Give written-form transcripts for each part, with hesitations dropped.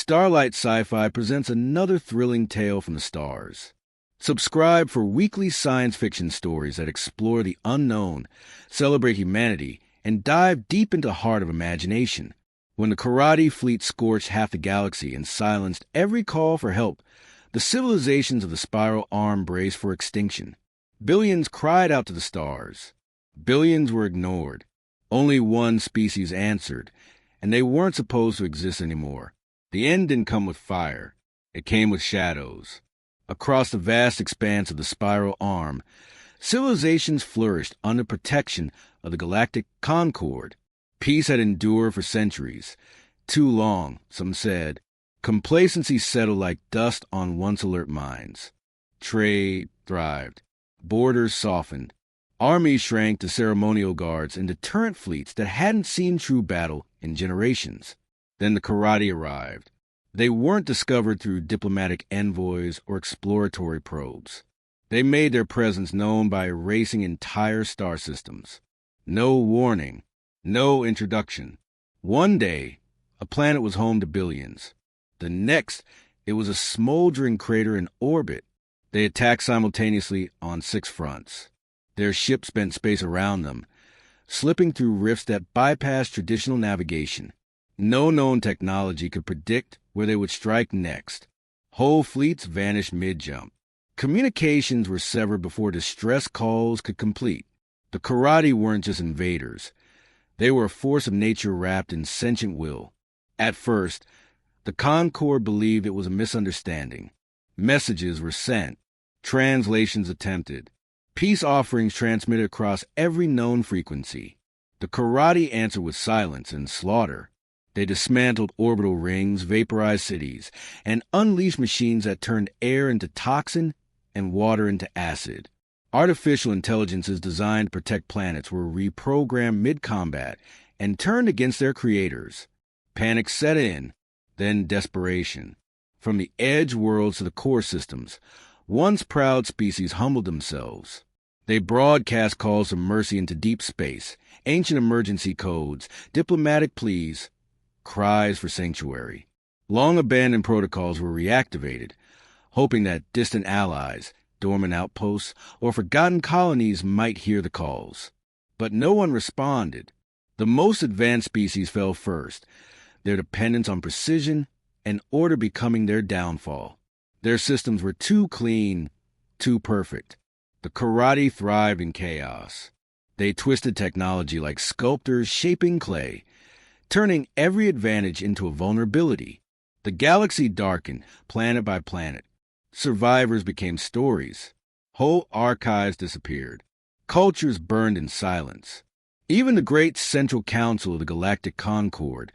Starlight Sci-Fi presents another thrilling tale from the stars. Subscribe for weekly science fiction stories that explore the unknown, celebrate humanity, and dive deep into the heart of imagination. When the karate fleet scorched half the galaxy and silenced every call for help, the civilizations of the spiral arm braced for extinction. Billions cried out to the stars. Billions were ignored. Only one species answered, and they weren't supposed to exist anymore. The end didn't come with fire. It came with shadows. Across the vast expanse of the spiral arm, civilizations flourished under protection of the galactic concord. Peace had endured for centuries. Too long, some said. Complacency settled like dust on once alert minds. Trade thrived. Borders softened. Armies shrank to ceremonial guards and deterrent fleets that hadn't seen true battle in generations. Then the karate arrived. They weren't discovered through diplomatic envoys or exploratory probes. They made their presence known by erasing entire star systems. No warning. No introduction. One day, a planet was home to billions. The next, it was a smoldering crater in orbit. They attacked simultaneously on 6 fronts. Their ships spent space around them, slipping through rifts that bypassed traditional navigation. No known technology could predict where they would strike next. Whole fleets vanished mid-jump. Communications were severed before distress calls could complete. The karate weren't just invaders. They were a force of nature wrapped in sentient will. At first, the Concord believed it was a misunderstanding. Messages were sent, translations attempted, peace offerings transmitted across every known frequency. The karate answered with silence and slaughter. They dismantled orbital rings, vaporized cities, and unleashed machines that turned air into toxin and water into acid. Artificial intelligences designed to protect planets were reprogrammed mid-combat and turned against their creators. Panic set in, then desperation. From the edge worlds to the core systems, once proud species humbled themselves. They broadcast calls for mercy into deep space, ancient emergency codes, diplomatic pleas, cries for sanctuary. Long-abandoned protocols were reactivated, hoping that distant allies, dormant outposts, or forgotten colonies might hear the calls. But no one responded. The most advanced species fell first, their dependence on precision and order becoming their downfall. Their systems were too clean, too perfect. The karate thrived in chaos. They twisted technology like sculptors shaping clay, turning every advantage into a vulnerability. The galaxy darkened, planet by planet. Survivors became stories. Whole archives disappeared. Cultures burned in silence. Even the great Central Council of the Galactic Concord,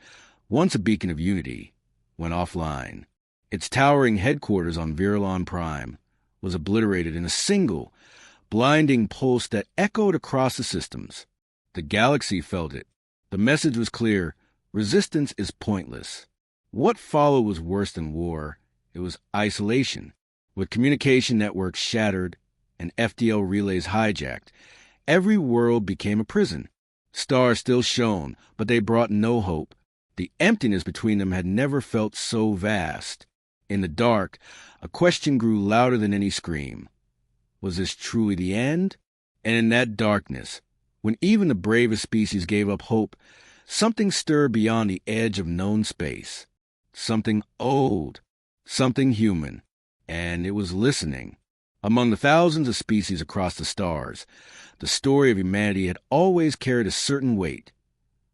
once a beacon of unity, went offline. Its towering headquarters on Virulon Prime was obliterated in a single, blinding pulse that echoed across the systems. The galaxy felt it. The message was clear: resistance is pointless. What followed was worse than war. It was isolation. With communication networks shattered and FDL relays hijacked, every world became a prison. Stars still shone, but they brought no hope. The emptiness between them had never felt so vast. In the dark, a question grew louder than any scream. Was this truly the end? And in that darkness, when even the bravest species gave up hope, something stirred beyond the edge of known space. Something old, something human. And it was listening. Among the thousands of species across the stars, the story of humanity had always carried a certain weight.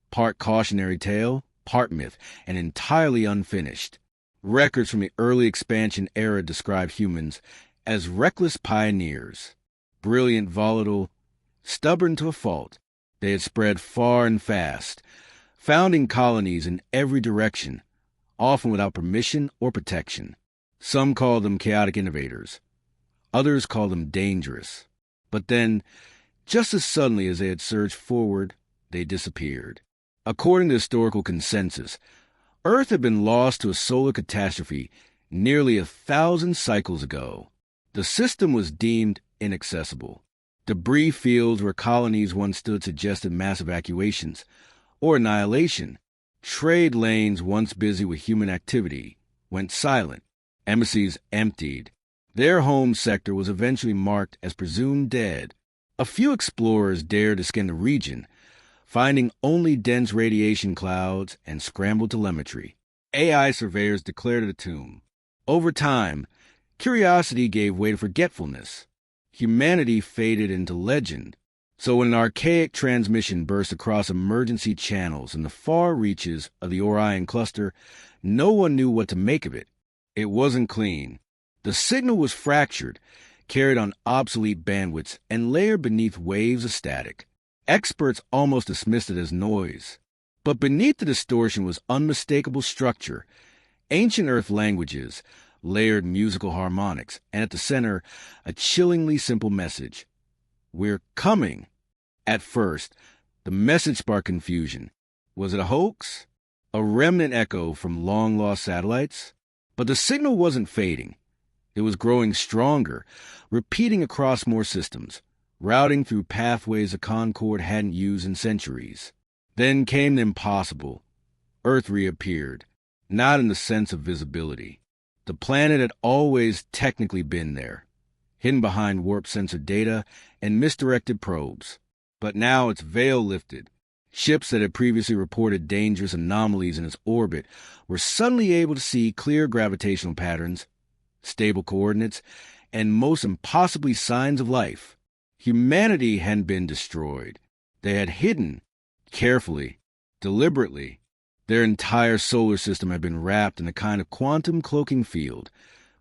Part cautionary tale, part myth, and entirely unfinished. Records from the early expansion era describe humans as reckless pioneers. Brilliant, volatile, stubborn to a fault, they had spread far and fast, founding colonies in every direction, often without permission or protection. Some called them chaotic innovators. Others called them dangerous. But then, just as suddenly as they had surged forward, they disappeared. According to historical consensus, Earth had been lost to a solar catastrophe nearly 1,000 cycles ago. The system was deemed inaccessible. Debris fields where colonies once stood suggested mass evacuations or annihilation. Trade lanes once busy with human activity went silent. Embassies emptied. Their home sector was eventually marked as presumed dead. A few explorers dared to scan the region, finding only dense radiation clouds and scrambled telemetry. AI surveyors declared it a tomb. Over time, curiosity gave way to forgetfulness. Humanity faded into legend. So when an archaic transmission burst across emergency channels in the far reaches of the Orion cluster, no one knew what to make of it. It wasn't clean. The signal was fractured, carried on obsolete bandwidths, and layered beneath waves of static. Experts almost dismissed it as noise. But beneath the distortion was unmistakable structure, ancient Earth languages, layered musical harmonics, and at the center, a chillingly simple message. We're coming. At first, the message sparked confusion. Was it a hoax? A remnant echo from long-lost satellites? But the signal wasn't fading. It was growing stronger, repeating across more systems, routing through pathways a Concorde hadn't used in centuries. Then came the impossible. Earth reappeared, not in the sense of visibility. The planet had always technically been there, hidden behind warp sensor data and misdirected probes. But now its veil lifted. Ships that had previously reported dangerous anomalies in its orbit were suddenly able to see clear gravitational patterns, stable coordinates, and most impossibly signs of life. Humanity hadn't been destroyed. They had hidden, carefully, deliberately. Their entire solar system had been wrapped in a kind of quantum cloaking field,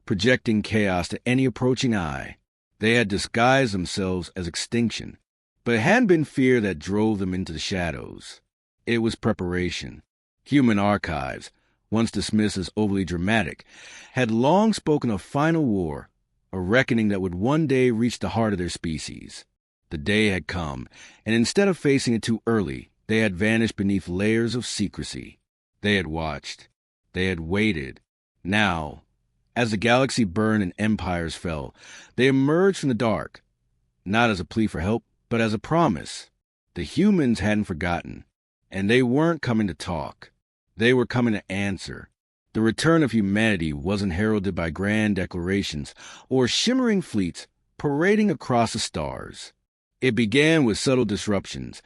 projecting chaos to any approaching eye. They had disguised themselves as extinction. But it hadn't been fear that drove them into the shadows. It was preparation. Human archives, once dismissed as overly dramatic, had long spoken of final war, a reckoning that would one day reach the heart of their species. The day had come, and instead of facing it too early, they had vanished beneath layers of secrecy. They had watched. They had waited. Now, as the galaxy burned and empires fell, they emerged from the dark, not as a plea for help, but as a promise. The humans hadn't forgotten, and they weren't coming to talk. They were coming to answer. The return of humanity wasn't heralded by grand declarations or shimmering fleets parading across the stars. It began with subtle disruptions,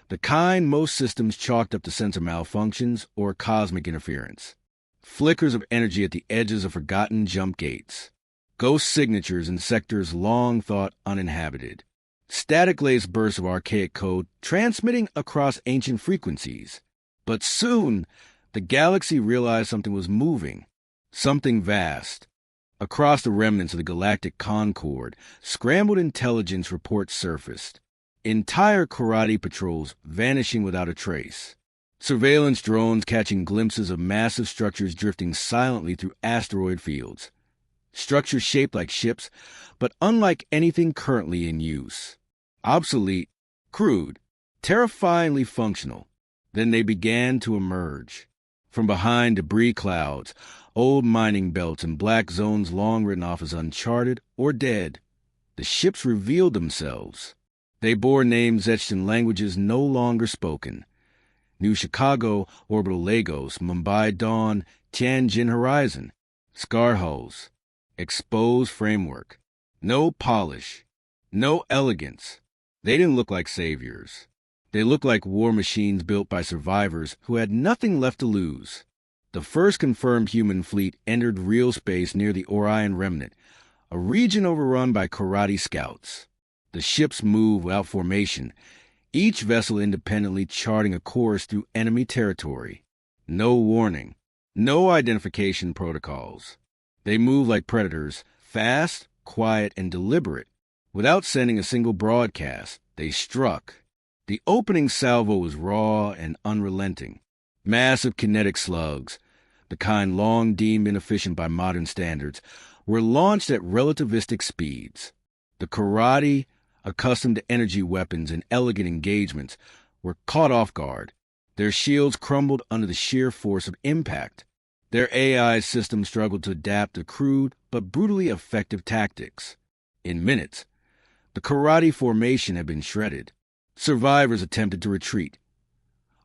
the kind most systems chalked up to sensor malfunctions or cosmic interference. Flickers of energy at the edges of forgotten jump gates. Ghost signatures in sectors long thought uninhabited. Static-laced bursts of archaic code transmitting across ancient frequencies. But soon, the galaxy realized something was moving, something vast. Across the remnants of the galactic Concorde, scrambled intelligence reports surfaced. Entire karate patrols vanishing without a trace. Surveillance drones catching glimpses of massive structures drifting silently through asteroid fields. Structures shaped like ships, but unlike anything currently in use. Obsolete, crude, terrifyingly functional. Then they began to emerge. From behind debris clouds, old mining belts and black zones long written off as uncharted or dead, the ships revealed themselves. They bore names etched in languages no longer spoken. New Chicago, Orbital Lagos, Mumbai Dawn, Tianjin Horizon, scar hulls, exposed framework. No polish, no elegance. They didn't look like saviors. They looked like war machines built by survivors who had nothing left to lose. The first confirmed human fleet entered real space near the Orion Remnant, a region overrun by karate scouts. The ships moved without formation, each vessel independently charting a course through enemy territory. No warning, no identification protocols. They moved like predators, fast, quiet, and deliberate. Without sending a single broadcast, they struck. The opening salvo was raw and unrelenting. Massive kinetic slugs, the kind long deemed inefficient by modern standards, were launched at relativistic speeds. The karate, accustomed to energy weapons and elegant engagements, were caught off guard. Their shields crumbled under the sheer force of impact. Their AI system struggled to adapt to crude but brutally effective tactics. In minutes, the karate formation had been shredded. Survivors attempted to retreat.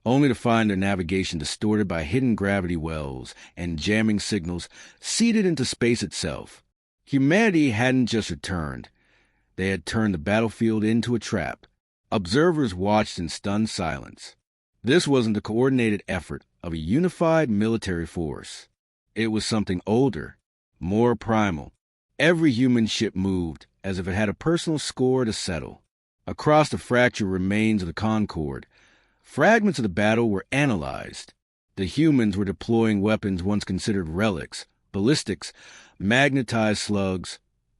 only to find their navigation distorted by hidden gravity wells and jamming signals seeded into space itself. Humanity hadn't just returned. They had turned the battlefield into a trap. Observers watched in stunned silence. This wasn't the coordinated effort of a unified military force. It was something older, more primal. Every human ship moved as if it had a personal score to settle. Across the fractured remains of the Concorde, fragments of the battle were analyzed. The humans were deploying weapons once considered relics, ballistics, magnetized slugs,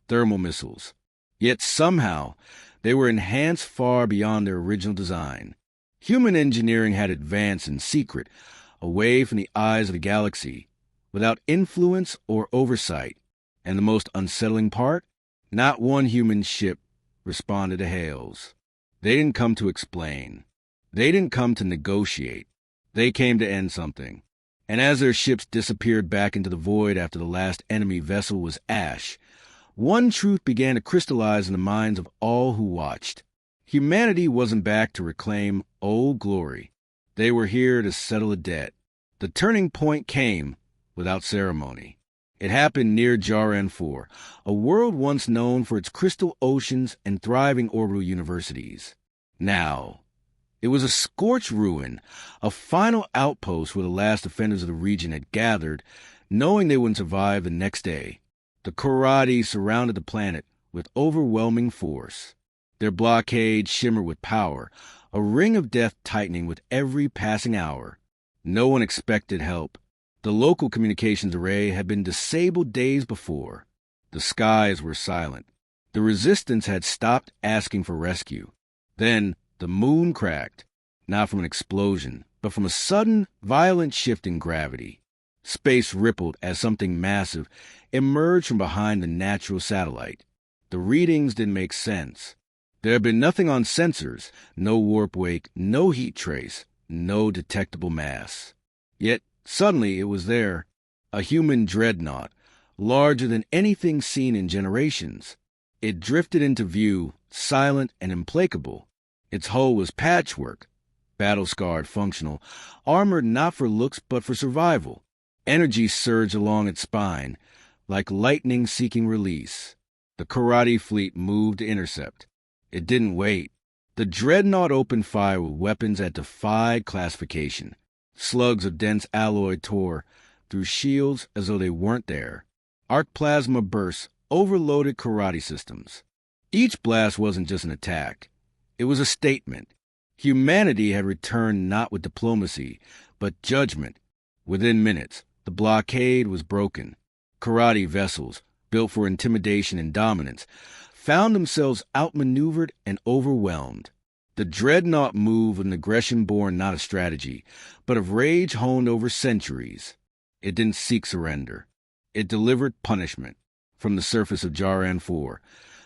thermal missiles. Yet somehow, they were enhanced far beyond their original design. Human engineering had advanced in secret, away from the eyes of the galaxy, without influence or oversight. And the most unsettling part? Not one human ship responded to hails. They didn't come to explain. They didn't come to negotiate. They came to end something. And as their ships disappeared back into the void after the last enemy vessel was ash, one truth began to crystallize in the minds of all who watched. Humanity wasn't back to reclaim old glory. They were here to settle a debt. The turning point came without ceremony. It happened near Jaran 4, a world once known for its crystal oceans and thriving orbital universities. Now, it was a scorched ruin, a final outpost where the last defenders of the region had gathered, knowing they wouldn't survive the next day. The Karate surrounded the planet with overwhelming force. Their blockade shimmered with power, a ring of death tightening with every passing hour. No one expected help. The local communications array had been disabled days before. The skies were silent. The resistance had stopped asking for rescue. Then the moon cracked, not from an explosion, but from a sudden, violent shift in gravity. Space rippled as something massive emerged from behind the natural satellite. The readings didn't make sense. There had been nothing on sensors, no warp wake, no heat trace, no detectable mass. Yet, suddenly it was there, a human dreadnought, larger than anything seen in generations. It drifted into view, silent and implacable. Its hull was patchwork, battle-scarred functional, armored not for looks but for survival. Energy surged along its spine, like lightning seeking release. The Karate fleet moved to intercept. It didn't wait. The dreadnought opened fire with weapons that defied classification. Slugs of dense alloy tore through shields as though they weren't there. Arc plasma bursts overloaded Karate systems. Each blast wasn't just an attack. It was a statement. Humanity had returned not with diplomacy, but judgment. Within minutes, the blockade was broken. Karate vessels, built for intimidation and dominance, found themselves outmaneuvered and overwhelmed. The dreadnought moved with an aggression born not of strategy, but of rage honed over centuries. It didn't seek surrender. It delivered punishment. From the surface of Jaran 4,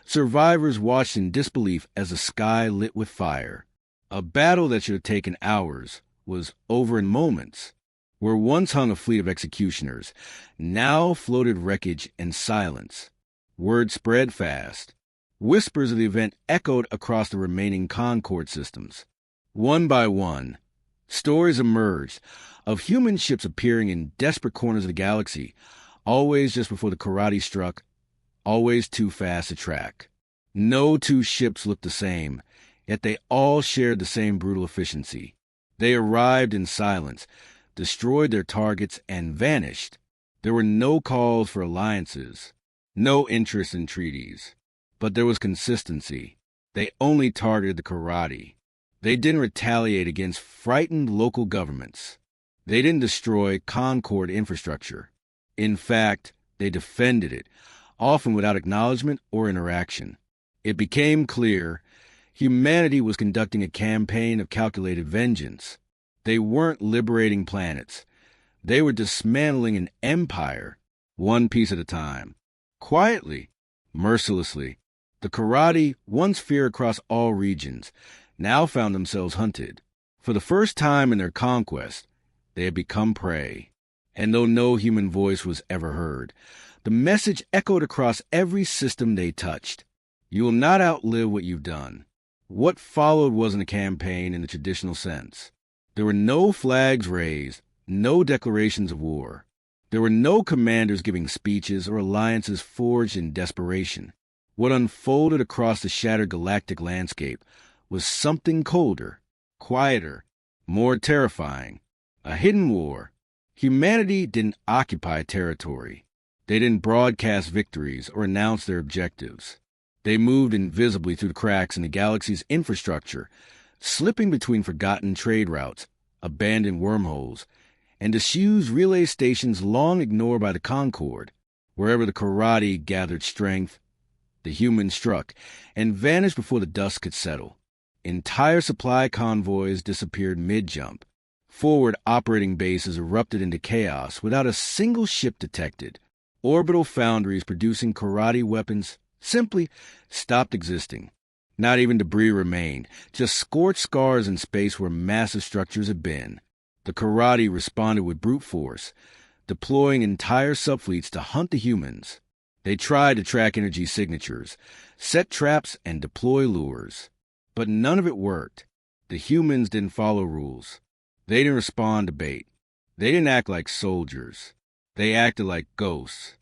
survivors watched in disbelief as the sky lit with fire. A battle that should have taken hours was over in moments. Where once hung a fleet of executioners, now floated wreckage and silence. Word spread fast. Whispers of the event echoed across the remaining Concorde systems. One by one, stories emerged of human ships appearing in desperate corners of the galaxy, always just before the Karate struck, always too fast to track. No two ships looked the same, yet they all shared the same brutal efficiency. They arrived in silence, destroyed their targets, and vanished. There were no calls for alliances, no interest in treaties. But there was consistency. They only targeted the Karate. They didn't retaliate against frightened local governments. They didn't destroy Concorde infrastructure. In fact, they defended it, often without acknowledgement or interaction. It became clear humanity was conducting a campaign of calculated vengeance. They weren't liberating planets. They were dismantling an empire, one piece at a time. Quietly, mercilessly. The Karate, once feared across all regions, now found themselves hunted. For the first time in their conquest, they had become prey. And though no human voice was ever heard, the message echoed across every system they touched. You will not outlive what you've done. What followed wasn't a campaign in the traditional sense. There were no flags raised, no declarations of war. There were no commanders giving speeches or alliances forged in desperation. What unfolded across the shattered galactic landscape was something colder, quieter, more terrifying. A hidden war. Humanity didn't occupy territory. They didn't broadcast victories or announce their objectives. They moved invisibly through the cracks in the galaxy's infrastructure, slipping between forgotten trade routes, abandoned wormholes, and disused relay stations long ignored by the Concord. Wherever the karate gathered strength, the humans struck and vanished before the dust could settle. Entire supply convoys disappeared mid-jump. Forward operating bases erupted into chaos without a single ship detected. Orbital foundries producing karate weapons simply stopped existing. Not even debris remained, just scorched scars in space where massive structures had been. The karate responded with brute force, deploying entire subfleets to hunt the humans. They tried to track energy signatures, set traps, and deploy lures. But none of it worked. The humans didn't follow rules. They didn't respond to bait. They didn't act like soldiers. They acted like ghosts.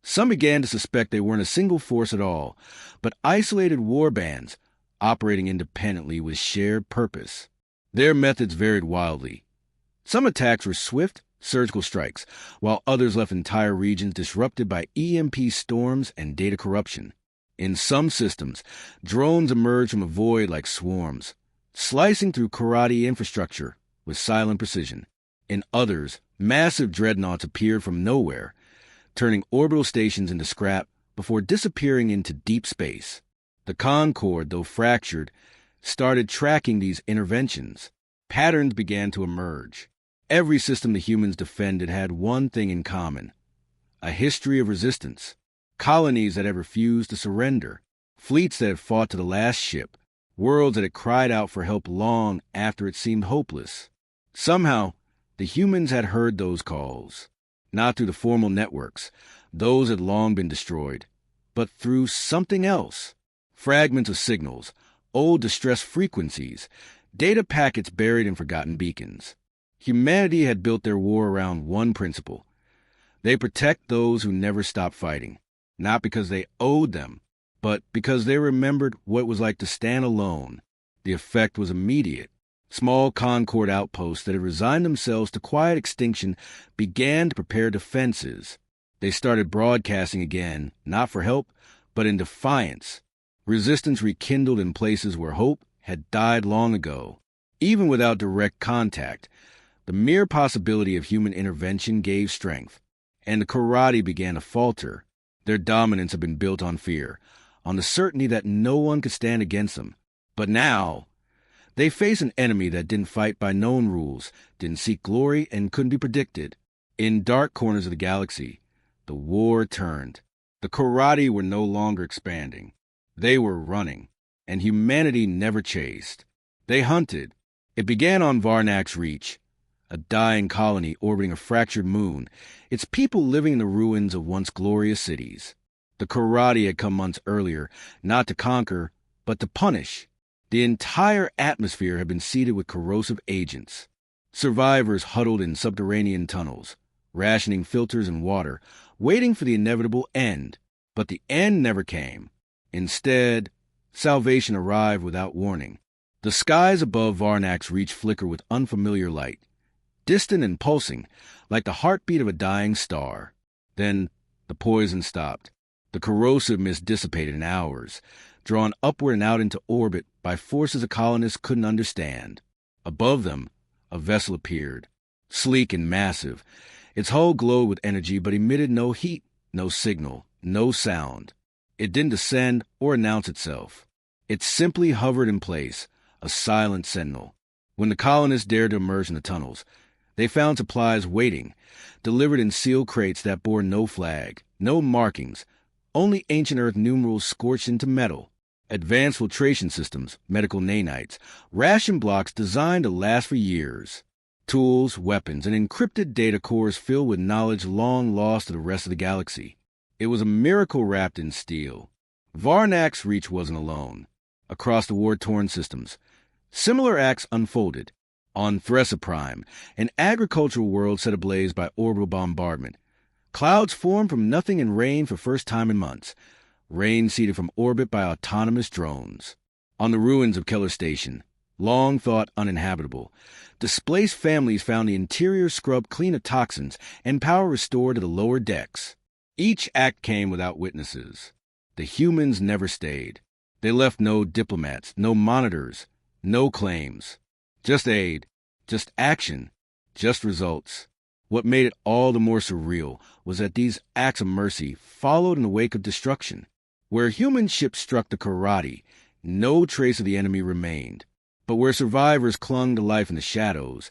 Some began to suspect they weren't a single force at all, but isolated war bands operating independently with shared purpose. Their methods varied wildly. Some attacks were swift, surgical strikes, while others left entire regions disrupted by EMP storms and data corruption. In some systems, drones emerged from a void like swarms, slicing through karate infrastructure with silent precision. In others, massive dreadnoughts appeared from nowhere, turning orbital stations into scrap before disappearing into deep space. The Concord, though fractured, started tracking these interventions. Patterns began to emerge. Every system the humans defended had one thing in common: a history of resistance. Colonies that had refused to surrender, fleets that had fought to the last ship, worlds that had cried out for help long after it seemed hopeless. Somehow, the humans had heard those calls, not through the formal networks, those had long been destroyed, but through something else. Fragments of signals, old distress frequencies, data packets buried in forgotten beacons. Humanity had built their war around one principle. They protect those who never stop fighting, not because they owed them, but because they remembered what it was like to stand alone. The effect was immediate. Small Concord outposts that had resigned themselves to quiet extinction began to prepare defenses. They started broadcasting again, not for help, but in defiance. Resistance rekindled in places where hope had died long ago. Even without direct contact, the mere possibility of human intervention gave strength, and the karate began to falter. Their dominance had been built on fear, on the certainty that no one could stand against them. But now, they faced an enemy that didn't fight by known rules, didn't seek glory, and couldn't be predicted. In dark corners of the galaxy, the war turned. The karate were no longer expanding. They were running, and humanity never chased. They hunted. It began on Varnak's Reach, a dying colony orbiting a fractured moon, its people living in the ruins of once glorious cities. The karate had come months earlier, not to conquer, but to punish. The entire atmosphere had been seeded with corrosive agents. Survivors huddled in subterranean tunnels, rationing filters and water, waiting for the inevitable end. But the end never came. Instead, salvation arrived without warning. The skies above Varnak's Reach flickered with unfamiliar light, distant and pulsing, like the heartbeat of a dying star. Then the poison stopped. The corrosive mist dissipated in hours, drawn upward and out into orbit by forces the colonists couldn't understand. Above them, a vessel appeared, sleek and massive. Its hull glowed with energy but emitted no heat, no signal, no sound. It didn't descend or announce itself. It simply hovered in place, a silent sentinel. When the colonists dared to emerge in the tunnels, they found supplies waiting, delivered in sealed crates that bore no flag, no markings, only ancient Earth numerals scorched into metal, advanced filtration systems, medical nanites, ration blocks designed to last for years, tools, weapons, and encrypted data cores filled with knowledge long lost to the rest of the galaxy. It was a miracle wrapped in steel. Varnak's Reach wasn't alone. Across the war-torn systems, similar acts unfolded. On Thressa Prime, an agricultural world set ablaze by orbital bombardment, clouds formed from nothing and rain for first time in months. Rain seeded from orbit by autonomous drones. On the ruins of Keller Station, long thought uninhabitable, displaced families found the interior scrubbed clean of toxins and power restored to the lower decks. Each act came without witnesses. The humans never stayed. They left no diplomats, no monitors, no claims. Just aid, just action, just results. What made it all the more surreal was that these acts of mercy followed in the wake of destruction. Where human ships struck the Karate, no trace of the enemy remained. But where survivors clung to life in the shadows,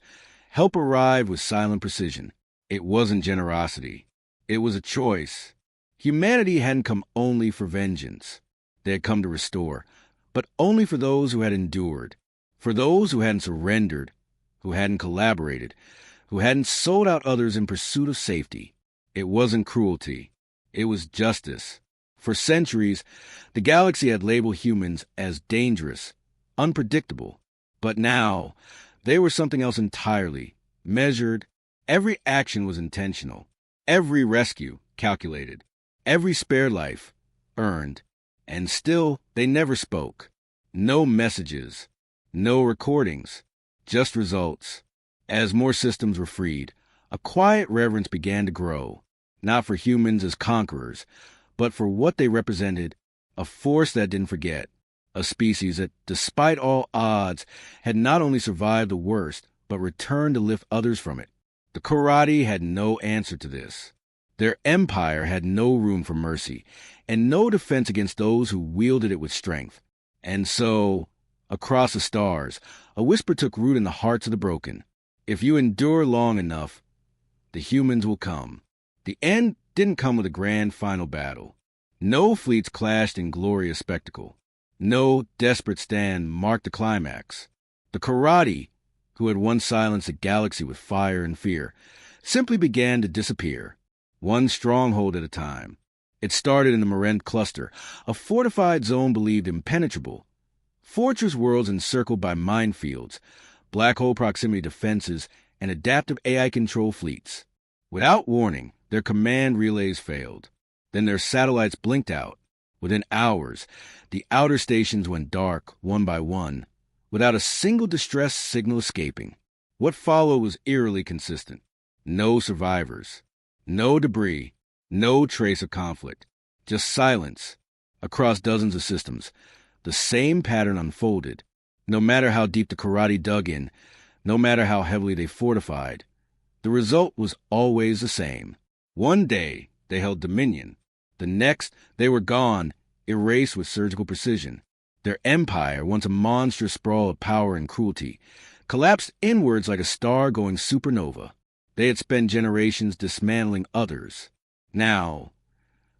help arrived with silent precision. It wasn't generosity. It was a choice. Humanity hadn't come only for vengeance. They had come to restore, but only for those who had endured, for those who hadn't surrendered, who hadn't collaborated, who hadn't sold out others in pursuit of safety. It wasn't cruelty. It was justice. For centuries, the galaxy had labeled humans as dangerous, unpredictable. But now, they were something else entirely, measured. Every action was intentional. Every rescue, calculated. Every spared life, earned. And still, they never spoke. No messages. No recordings. Just results. As more systems were freed, a quiet reverence began to grow, not for humans as conquerors, but for what they represented, a force that didn't forget, a species that, despite all odds, had not only survived the worst, but returned to lift others from it. The Karate had no answer to this. Their empire had no room for mercy, and no defense against those who wielded it with strength. And so, across the stars, a whisper took root in the hearts of the broken. If you endure long enough, the humans will come. The end didn't come with a grand final battle. No fleets clashed in glorious spectacle. No desperate stand marked the climax. The Karate, who had once silenced the galaxy with fire and fear, simply began to disappear, one stronghold at a time. It started in the Marent cluster, a fortified zone believed impenetrable. Fortress worlds encircled by minefields, black hole proximity defenses, and adaptive AI control fleets. Without warning, their command relays failed. Then their satellites blinked out. Within hours, the outer stations went dark, one by one, without a single distress signal escaping. What followed was eerily consistent. No survivors. No debris. No trace of conflict. Just silence. Across dozens of systems, the same pattern unfolded. No matter how deep the Karate dug in, no matter how heavily they fortified, the result was always the same. One day, they held dominion. The next, they were gone, erased with surgical precision. Their empire, once a monstrous sprawl of power and cruelty, collapsed inwards like a star going supernova. They had spent generations dismantling others. Now,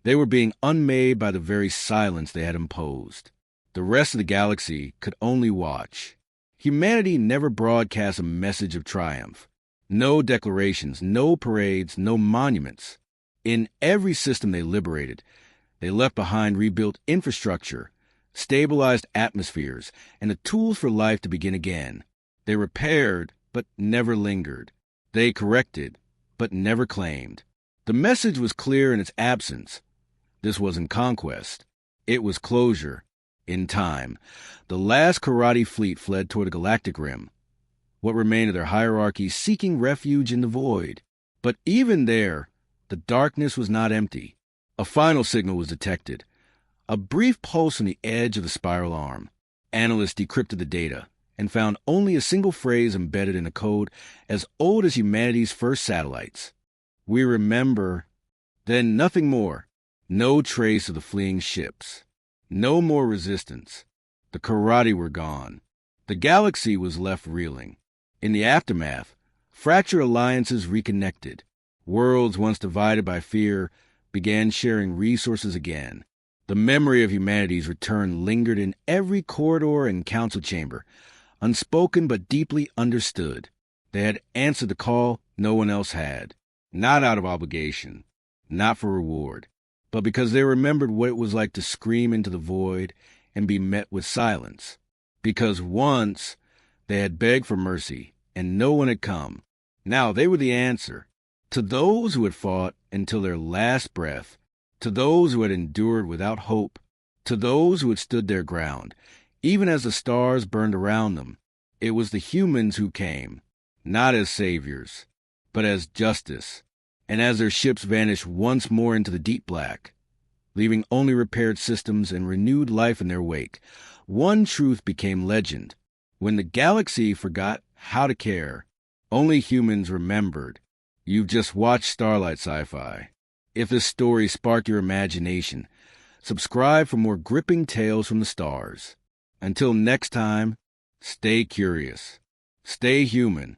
they were being unmade by the very silence they had imposed. The rest of the galaxy could only watch. Humanity never broadcast a message of triumph. No declarations, no parades, no monuments. In every system they liberated, they left behind rebuilt infrastructure, stabilized atmospheres, and the tools for life to begin again. They repaired, but never lingered. They corrected, but never claimed. The message was clear in its absence. This wasn't conquest. It was closure. In time, the last Karate fleet fled toward the galactic rim, what remained of their hierarchy seeking refuge in the void. But even there, the darkness was not empty. A final signal was detected, a brief pulse on the edge of the spiral arm. Analysts decrypted the data and found only a single phrase embedded in a code as old as humanity's first satellites. We remember. Then nothing more. No trace of the fleeing ships. No more resistance. The Karate were gone. The galaxy was left reeling. In the aftermath, fractured alliances reconnected. Worlds once divided by fear began sharing resources again. The memory of humanity's return lingered in every corridor and council chamber, unspoken but deeply understood. They had answered the call no one else had, not out of obligation, not for reward, but because they remembered what it was like to scream into the void and be met with silence. Because once they had begged for mercy, and no one had come. Now they were the answer. To those who had fought until their last breath, to those who had endured without hope, to those who had stood their ground, even as the stars burned around them, it was the humans who came, not as saviors, but as justice. And as their ships vanished once more into the deep black, leaving only repaired systems and renewed life in their wake, one truth became legend. When the galaxy forgot how to care, only humans remembered. You've just watched Starlight Sci-Fi. If this story sparked your imagination, subscribe for more gripping tales from the stars. Until next time, stay curious, stay human,